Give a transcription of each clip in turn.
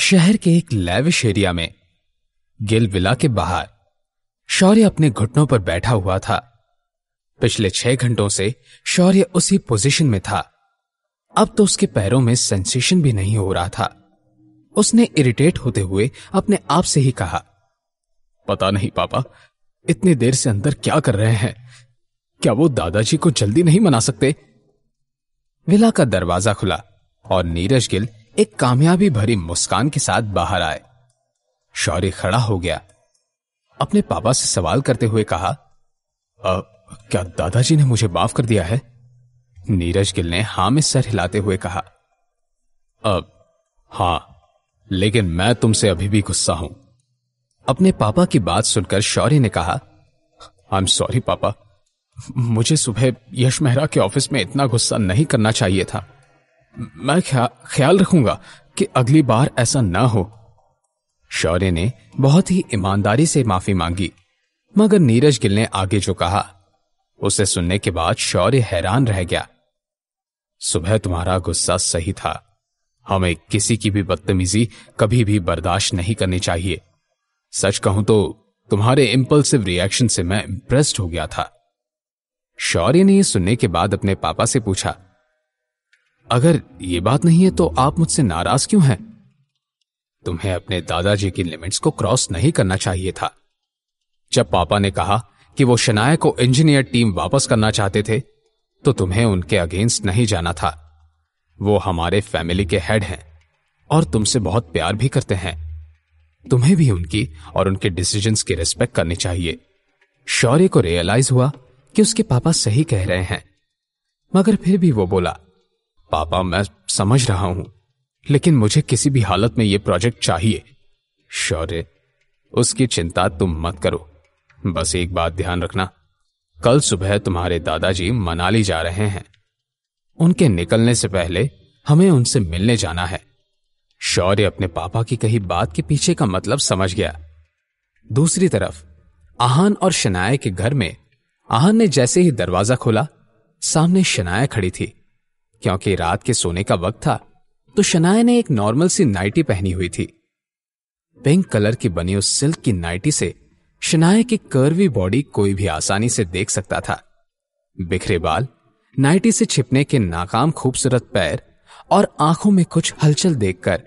शहर के एक लेविश एरिया में गिल विला के बाहर शौर्य अपने घुटनों पर बैठा हुआ था। पिछले 6 घंटों से शौर्य उसी पोजीशन में था। अब तो उसके पैरों में सेंसेशन भी नहीं हो रहा था। उसने इरिटेट होते हुए अपने आप से ही कहा, पता नहीं पापा, इतनी देर से अंदर क्या कर रहे हैं? क्या वो दादाजी को जल्दी नहीं मना सकते? विला का दरवाजा खुला और नीरज गिल एक कामयाबी भरी मुस्कान के साथ बाहर आए। शौर्य खड़ा हो गया। अपने पापा से सवाल करते हुए कहा, क्या दादाजी ने मुझे माफ कर दिया है? नीरज गिल ने हां में सर हिलाते हुए कहा, हां, लेकिन मैं तुमसे अभी भी गुस्सा हूं। अपने पापा की बात सुनकर शौर्य ने कहा, आई एम सॉरी पापा, मुझे सुबह यश मेहरा के ऑफिस में इतना गुस्सा नहीं करना चाहिए था। मैं ख्याल रखूंगा कि अगली बार ऐसा ना हो। शौर्य ने बहुत ही ईमानदारी से माफी मांगी, मगर नीरज गिल ने आगे जो कहा उसे सुनने के बाद शौर्य हैरान रह गया। सुबह तुम्हारा गुस्सा सही था। हमें किसी की भी बदतमीजी कभी भी बर्दाश्त नहीं करनी चाहिए। सच कहूं तो तुम्हारे इंपल्सिव रिएक्शन से मैं इंप्रेस्ड हो गया था। शौर्य ने यह सुनने के बाद अपने पापा से पूछा, अगर ये बात नहीं है तो आप मुझसे नाराज क्यों हैं? तुम्हें अपने दादाजी की लिमिट्स को क्रॉस नहीं करना चाहिए था। जब पापा ने कहा कि वो शनाया को इंजीनियर टीम वापस करना चाहते थे तो तुम्हें उनके अगेंस्ट नहीं जाना था। वो हमारे फैमिली के हेड हैं और तुमसे बहुत प्यार भी करते हैं। तुम्हें भी उनकी और उनके डिसीजंस की रिस्पेक्ट करनी चाहिए। शौर्य को रियलाइज हुआ कि उसके पापा सही कह रहे हैं, मगर फिर भी वो बोला, पापा मैं समझ रहा हूं, लेकिन मुझे किसी भी हालत में यह प्रोजेक्ट चाहिए। शौर्य, उसकी चिंता तुम मत करो। बस एक बात ध्यान रखना, कल सुबह तुम्हारे दादाजी मनाली जा रहे हैं। उनके निकलने से पहले हमें उनसे मिलने जाना है। शौर्य अपने पापा की कही बात के पीछे का मतलब समझ गया। दूसरी तरफ आहान और शनाया के घर में आहान ने जैसे ही दरवाजा खोला, सामने शनाया खड़ी थी। क्योंकि रात के सोने का वक्त था तो शनाया ने एक नॉर्मल सी नाइटी पहनी हुई थी। पिंक कलर की बनी उस सिल्क की नाइटी से शनाया की कर्वी बॉडी कोई भी आसानी से देख सकता था। बिखरे बाल, नाइटी से छिपने के नाकाम खूबसूरत पैर और आंखों में कुछ हलचल देखकर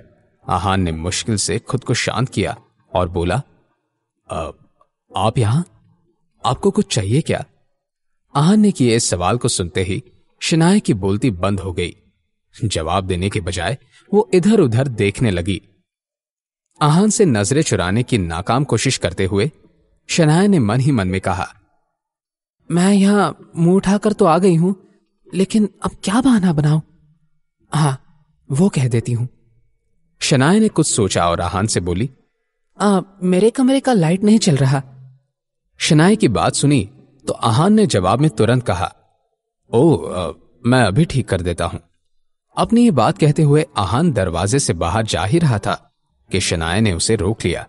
आहान ने मुश्किल से खुद को शांत किया और बोला, आप यहां? आपको कुछ चाहिए क्या? आहान ने किए इस सवाल को सुनते ही शनाया की बोलती बंद हो गई। जवाब देने के बजाय वो इधर उधर देखने लगी। आहान से नजरें चुराने की नाकाम कोशिश करते हुए शनाया ने मन ही मन में कहा, मैं यहां मुंह उठाकर तो आ गई हूं, लेकिन अब क्या बहाना बनाऊं? हां, वो कह देती हूं। शनाया ने कुछ सोचा और आहान से बोली, मेरे कमरे का लाइट नहीं चल रहा। शनाया की बात सुनी तो आहान ने जवाब में तुरंत कहा, मैं अभी ठीक कर देता हूं। अपनी ये बात कहते हुए आहान दरवाजे से बाहर जा ही रहा था कि शनाया ने उसे रोक लिया।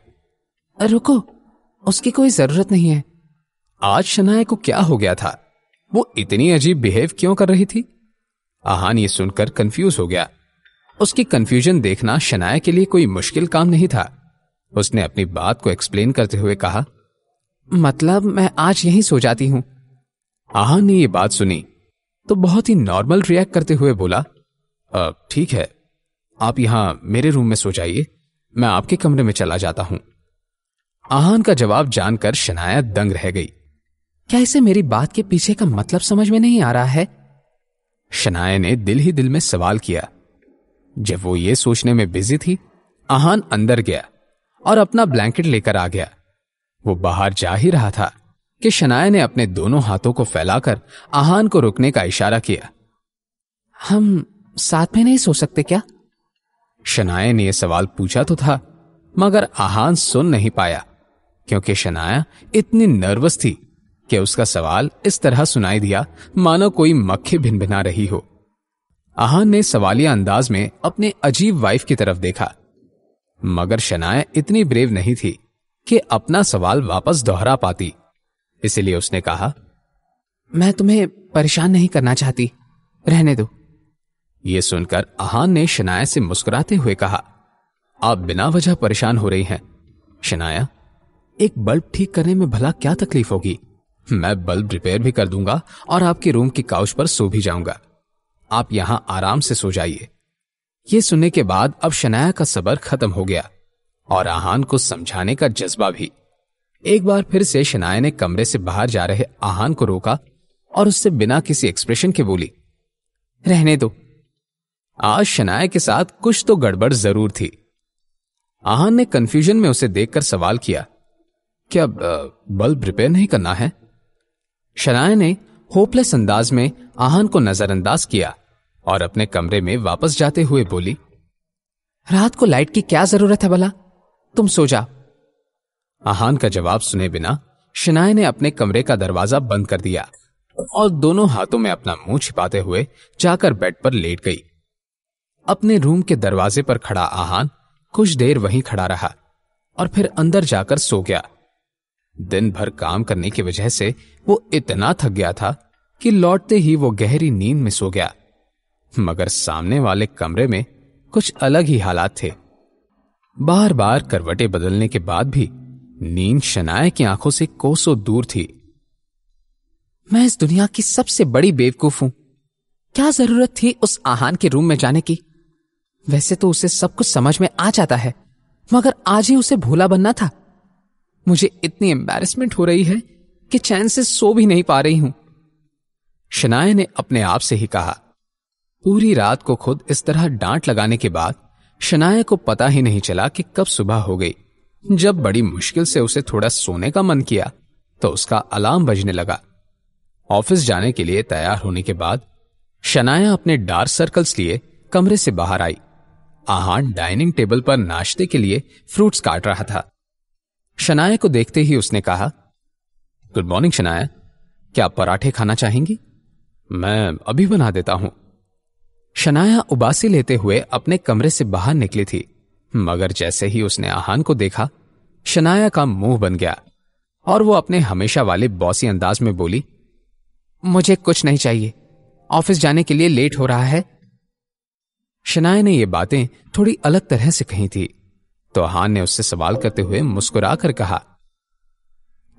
रुको, उसकी कोई जरूरत नहीं है। आज शनाया को क्या हो गया था? वो इतनी अजीब बिहेव क्यों कर रही थी? आहान ये सुनकर कंफ्यूज हो गया। उसकी कंफ्यूजन देखना शनाया के लिए कोई मुश्किल काम नहीं था। उसने अपनी बात को एक्सप्लेन करते हुए कहा, मतलब मैं आज यहीं सो जाती हूं। आहान ने ये बात सुनी तो बहुत ही नॉर्मल रिएक्ट करते हुए बोला, ठीक है, आप यहां मेरे रूम में सो जाइए, मैं आपके कमरे में चला जाता हूं। आहान का जवाब जानकर शनाया दंग रह गई। क्या इसे मेरी बात के पीछे का मतलब समझ में नहीं आ रहा है? शनाया ने दिल ही दिल में सवाल किया। जब वो ये सोचने में बिजी थी, आहान अंदर गया और अपना ब्लैंकेट लेकर आ गया। वो बाहर जा ही रहा था कि शनाया ने अपने दोनों हाथों को फैलाकर आहान को रुकने का इशारा किया। हम साथ में नहीं सो सकते क्या? शनाया ने यह सवाल पूछा तो था, मगर आहान सुन नहीं पाया, क्योंकि शनाया इतनी नर्वस थी कि उसका सवाल इस तरह सुनाई दिया मानो कोई मक्खी भिनभिना रही हो। आहान ने सवालिया अंदाज में अपने अजीब वाइफ की तरफ देखा, मगर शनाया इतनी ब्रेव नहीं थी कि अपना सवाल वापस दोहरा पाती। इसलिए उसने कहा, मैं तुम्हें परेशान नहीं करना चाहती, रहने दो। यह सुनकर आहान ने शनाया से मुस्कुराते हुए कहा, आप बिना वजह परेशान हो रही हैं। शनाया, एक बल्ब ठीक करने में भला क्या तकलीफ होगी? मैं बल्ब रिपेयर भी कर दूंगा और आपके रूम की काउच पर सो भी जाऊंगा। आप यहां आराम से सो जाइए। यह सुनने के बाद अब शनाया का सब्र खत्म हो गया और आहान को समझाने का जज्बा भी। एक बार फिर से शनाया ने कमरे से बाहर जा रहे आहान को रोका और उससे बिना किसी एक्सप्रेशन के बोली, रहने दो। आज शनाया के साथ कुछ तो गड़बड़ जरूर थी। आहान ने कंफ्यूजन में उसे देखकर सवाल किया, क्या बल्ब रिपेयर नहीं करना है? शनाया ने होपलेस अंदाज में आहान को नजरअंदाज किया और अपने कमरे में वापस जाते हुए बोली, रात को लाइट की क्या जरूरत है भला, तुम सो जा। आहान का जवाब सुने बिना शनाया ने अपने कमरे का दरवाजा बंद कर दिया और दोनों हाथों में अपना मुंह छिपाते हुए जाकर बेड पर लेट गई। अपने रूम के दरवाजे पर खड़ा आहान कुछ देर वहीं खड़ा रहा और फिर अंदर जाकर सो गया। दिन भर काम करने की वजह से वो इतना थक गया था कि लौटते ही वो गहरी नींद में सो गया। मगर सामने वाले कमरे में कुछ अलग ही हालात थे। बार बार करवटें बदलने के बाद भी नींद शनाया की आंखों से कोसों दूर थी। मैं इस दुनिया की सबसे बड़ी बेवकूफ हूं। क्या जरूरत थी उस आहान के रूम में जाने की? वैसे तो उसे सब कुछ समझ में आ जाता है, मगर आज ही उसे भोला बनना था। मुझे इतनी एम्बैरेसमेंट हो रही है कि चैन से सो भी नहीं पा रही हूं। शनाया ने अपने आप से ही कहा। पूरी रात को खुद इस तरह डांट लगाने के बाद शनाया को पता ही नहीं चला कि कब सुबह हो गई। जब बड़ी मुश्किल से उसे थोड़ा सोने का मन किया तो उसका अलार्म बजने लगा। ऑफिस जाने के लिए तैयार होने के बाद शनाया अपने डार्क सर्कल्स लिए कमरे से बाहर आई। आहान डाइनिंग टेबल पर नाश्ते के लिए फ्रूट्स काट रहा था। शनाया को देखते ही उसने कहा, गुड मॉर्निंग शनाया, क्या आप पराठे खाना चाहेंगी? मैं अभी बना देता हूं। शनाया उबासी लेते हुए अपने कमरे से बाहर निकली थी, मगर जैसे ही उसने आहान को देखा शनाया का मुंह बन गया और वो अपने हमेशा वाले बॉसी अंदाज में बोली, मुझे कुछ नहीं चाहिए, ऑफिस जाने के लिए लेट हो रहा है। शनाया ने ये बातें थोड़ी अलग तरह से कही थी तो आहान ने उससे सवाल करते हुए मुस्कुरा कर कहा,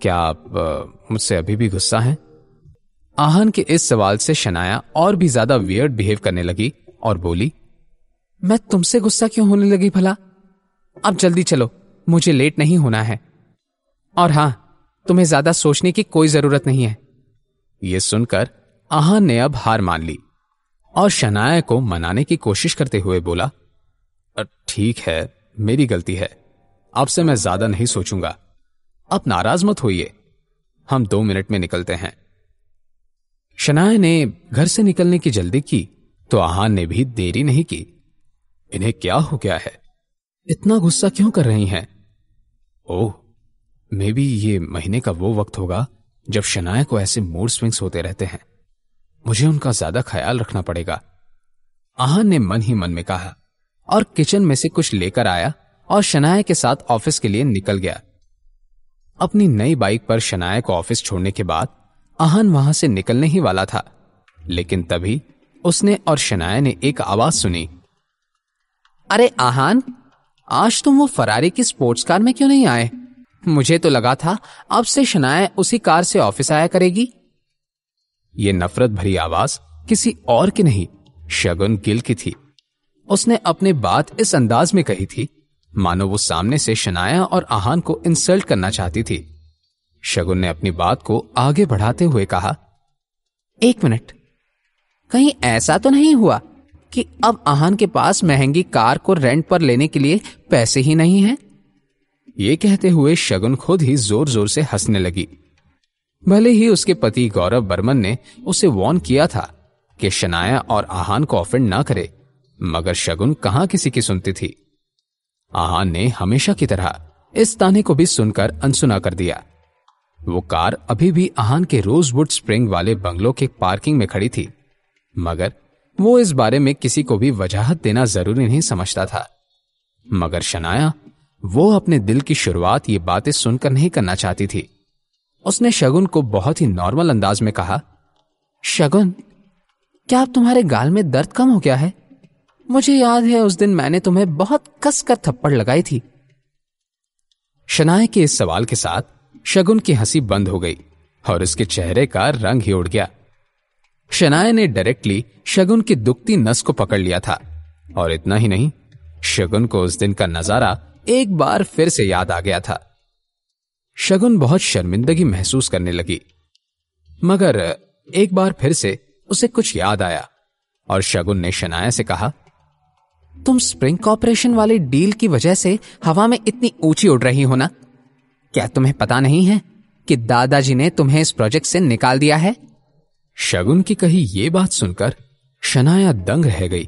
क्या आप मुझसे अभी भी गुस्सा हैं? आहान के इस सवाल से शनाया और भी ज्यादा वियर्ड बिहेव करने लगी और बोली, मैं तुमसे गुस्सा क्यों होने लगी भला? अब जल्दी चलो, मुझे लेट नहीं होना है। और हां, तुम्हें ज्यादा सोचने की कोई जरूरत नहीं है। यह सुनकर आहान ने अब हार मान ली और शनाया को मनाने की कोशिश करते हुए बोला, ठीक है, मेरी गलती है, आपसे मैं ज्यादा नहीं सोचूंगा। आप नाराज मत होइए, हम 2 मिनट में निकलते हैं। शनाया ने घर से निकलने की जल्दी की तो आहान ने भी देरी नहीं की। इन्हें क्या हो गया है? इतना गुस्सा क्यों कर रही हैं? ओह, मे बी ये महीने का वो वक्त होगा जब शनाया को ऐसे मूड स्विंग्स होते रहते हैं। मुझे उनका ज्यादा ख्याल रखना पड़ेगा, आहान ने मन ही मन में कहा और किचन में से कुछ लेकर आया और शनाया के साथ ऑफिस के लिए निकल गया। अपनी नई बाइक पर शनाया को ऑफिस छोड़ने के बाद आहान वहां से निकलने ही वाला था, लेकिन तभी उसने और शनाया ने एक आवाज सुनी, अरे आहान, आज तुम वो फरारी की स्पोर्ट्स कार में क्यों नहीं आए? मुझे तो लगा था अब से शनाया उसी कार से ऑफिस आया करेगी। ये नफरत भरी आवाज किसी और की नहीं, शगुन गिल की थी। उसने अपने बात इस अंदाज में कही थी मानो वो सामने से शनाया और आहान को इंसल्ट करना चाहती थी। शगुन ने अपनी बात को आगे बढ़ाते हुए कहा, 1 मिनट, कहीं ऐसा तो नहीं हुआ कि अब आहान के पास महंगी कार को रेंट पर लेने के लिए पैसे ही नहीं हैं? ये कहते हुए शगुन खुद ही जोर जोर से हंसने लगी। भले ही उसके पति गौरव बर्मन ने उसे वार्न किया था कि शनाया और आहान को ऑफेंड ना करे, मगर शगुन कहां किसी की सुनती थी। आहान ने हमेशा की तरह इस ताने को भी सुनकर अनसुना कर दिया। वो कार अभी भी आहान के रोजवुड स्प्रिंग वाले बंगलों के पार्किंग में खड़ी थी, मगर वो इस बारे में किसी को भी वजाहत देना जरूरी नहीं समझता था। मगर शनाया, वो अपने दिल की शुरुआत ये बातें सुनकर नहीं करना चाहती थी। उसने शगुन को बहुत ही नॉर्मल अंदाज में कहा, शगुन, क्या अब तुम्हारे गाल में दर्द कम हो गया है? मुझे याद है उस दिन मैंने तुम्हें बहुत कसकर थप्पड़ लगाई थी। शनाया के इस सवाल के साथ शगुन की हंसी बंद हो गई और उसके चेहरे का रंग ही उड़ गया। शनाया ने डायरेक्टली शगुन की दुखती नस को पकड़ लिया था और इतना ही नहीं, शगुन को उस दिन का नजारा एक बार फिर से याद आ गया था। शगुन बहुत शर्मिंदगी महसूस करने लगी, मगर एक बार फिर से उसे कुछ याद आया और शगुन ने शनाया से कहा, तुम स्प्रिंग कॉर्पोरेशन वाली डील की वजह से हवा में इतनी ऊंची उड़ रही हो ना? क्या तुम्हें पता नहीं है कि दादाजी ने तुम्हें इस प्रोजेक्ट से निकाल दिया है? शगुन की कही ये बात सुनकर शनाया दंग रह गई।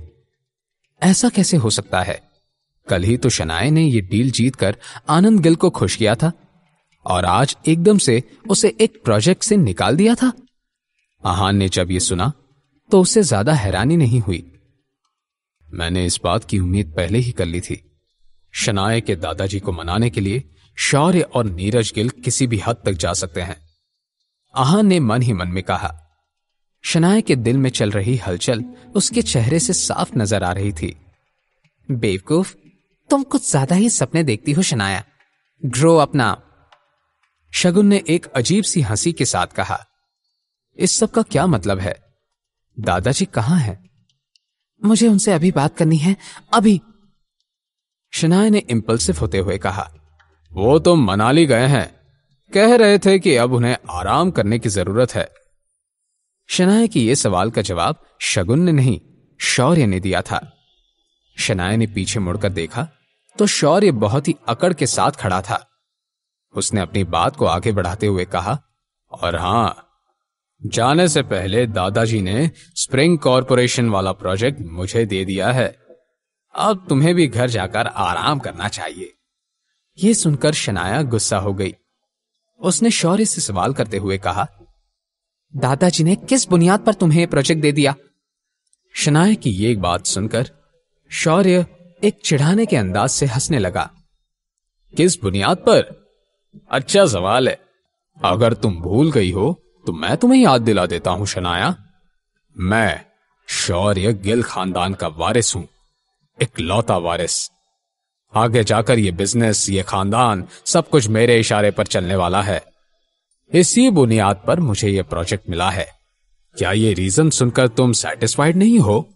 ऐसा कैसे हो सकता है? कल ही तो शनाया ने यह डील जीतकर आनंद गिल को खुश किया था और आज एकदम से उसे एक प्रोजेक्ट से निकाल दिया था। आहान ने जब यह सुना तो उसे ज्यादा हैरानी नहीं हुई। मैंने इस बात की उम्मीद पहले ही कर ली थी। शनाया के दादाजी को मनाने के लिए शौर्य और नीरज गिल किसी भी हद तक जा सकते हैं, आहान ने मन ही मन में कहा। शनाया के दिल में चल रही हलचल उसके चेहरे से साफ नजर आ रही थी। बेवकूफ, तुम कुछ ज्यादा ही सपने देखती हो शनाया। ग्रो अपना। शगुन ने एक अजीब सी हंसी के साथ कहा। इस सब का क्या मतलब है? दादाजी कहां हैं? मुझे उनसे अभी बात करनी है, अभी। शनाया ने इंपल्सिव होते हुए कहा। वो तो मनाली गए हैं, कह रहे थे कि अब उन्हें आराम करने की जरूरत है। शनाया की यह सवाल का जवाब शगुन ने नहीं, शौर्य ने दिया था। शनाया ने पीछे मुड़कर देखा तो शौर्य बहुत ही अकड़ के साथ खड़ा था। उसने अपनी बात को आगे बढ़ाते हुए कहा, और हां, जाने से पहले दादाजी ने स्प्रिंग कॉर्पोरेशन वाला प्रोजेक्ट मुझे दे दिया है। अब तुम्हें भी घर जाकर आराम करना चाहिए। यह सुनकर शनाया गुस्सा हो गई। उसने शौर्य से सवाल करते हुए कहा, दादाजी ने किस बुनियाद पर तुम्हें प्रोजेक्ट दे दिया? शनाया की यह बात सुनकर शौर्य एक चिढ़ाने के अंदाज से हंसने लगा। किस बुनियाद पर? अच्छा सवाल है। अगर तुम भूल गई हो तो मैं तुम्हें याद दिला देता हूं शनाया। मैं शौर्य गिल खानदान का वारिस हूं, इकलौता वारिस। आगे जाकर ये बिजनेस, ये खानदान, सब कुछ मेरे इशारे पर चलने वाला है। इसी बुनियाद पर मुझे यह प्रोजेक्ट मिला है। क्या ये रीजन सुनकर तुम सेटिस्फाइड नहीं हो?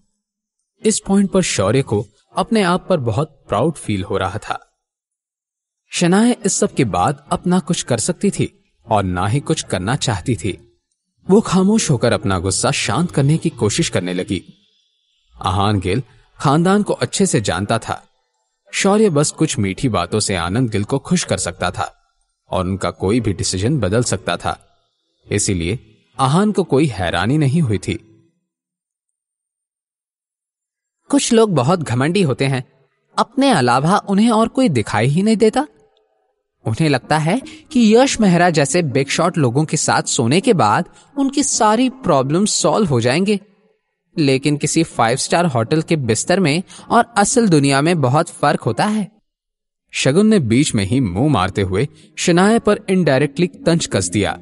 इस पॉइंट पर शौर्य को अपने आप पर बहुत प्राउड फील हो रहा था। शनाया इस सब के बाद अपना कुछ कर सकती थी और ना ही कुछ करना चाहती थी। वो खामोश होकर अपना गुस्सा शांत करने की कोशिश करने लगी। आहान गिल खानदान को अच्छे से जानता था। शौर्य बस कुछ मीठी बातों से आनंद गिल को खुश कर सकता था और उनका कोई भी डिसीजन बदल सकता था। इसीलिए आहान को कोई हैरानी नहीं हुई थी। कुछ लोग बहुत घमंडी होते हैं, अपने अलावा उन्हें और कोई दिखाई ही नहीं देता। उन्हें लगता है कि यश मेहरा जैसे बिग शॉट लोगों के साथ सोने के बाद उनकी सारी प्रॉब्लम्स सॉल्व हो जाएंगे, लेकिन किसी 5 स्टार होटल के बिस्तर में और असल दुनिया में बहुत फर्क होता है। शगुन ने बीच में ही मुंह मारते हुए शनाया पर इनडायरेक्टली तंज कस दिया।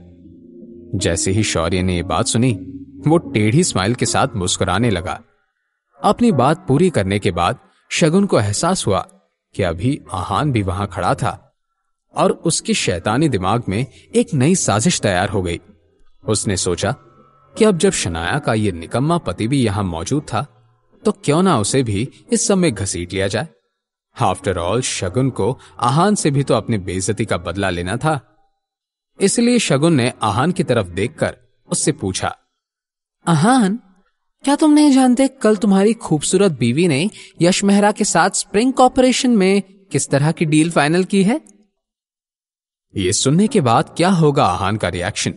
जैसे ही शौर्य ने यह बात सुनी, वो टेढ़ी स्माइल के साथ मुस्कुराने लगा। अपनी बात पूरी करने के बाद शगुन को एहसास हुआ कि अभी आहान भी वहां खड़ा था और उसके शैतानी दिमाग में एक नई साजिश तैयार हो गई। उसने सोचा कि अब जब शनाया का ये निकम्मा पति भी यहां मौजूद था तो क्यों ना उसे भी इस सब में घसीट लिया जाए। आफ्टर ऑल शगुन को आहान से भी तो अपनी बेइज्जती का बदला लेना था। इसलिए शगुन ने आहान की तरफ देखकर उससे पूछा, आहान, क्या तुम नहीं जानते कल तुम्हारी खूबसूरत बीवी ने यश मेहरा के साथ स्प्रिंग कॉर्पोरेशन में किस तरह की डील फाइनल की है? ये सुनने के बाद क्या होगा आहान का रिएक्शन?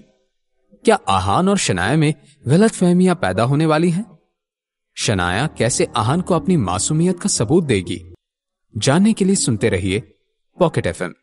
क्या आहान और शनाया में गलतफहमियां पैदा होने वाली हैं? शनाया कैसे आहान को अपनी मासूमियत का सबूत देगी? जानने के लिए सुनते रहिए पॉकेट एफएम।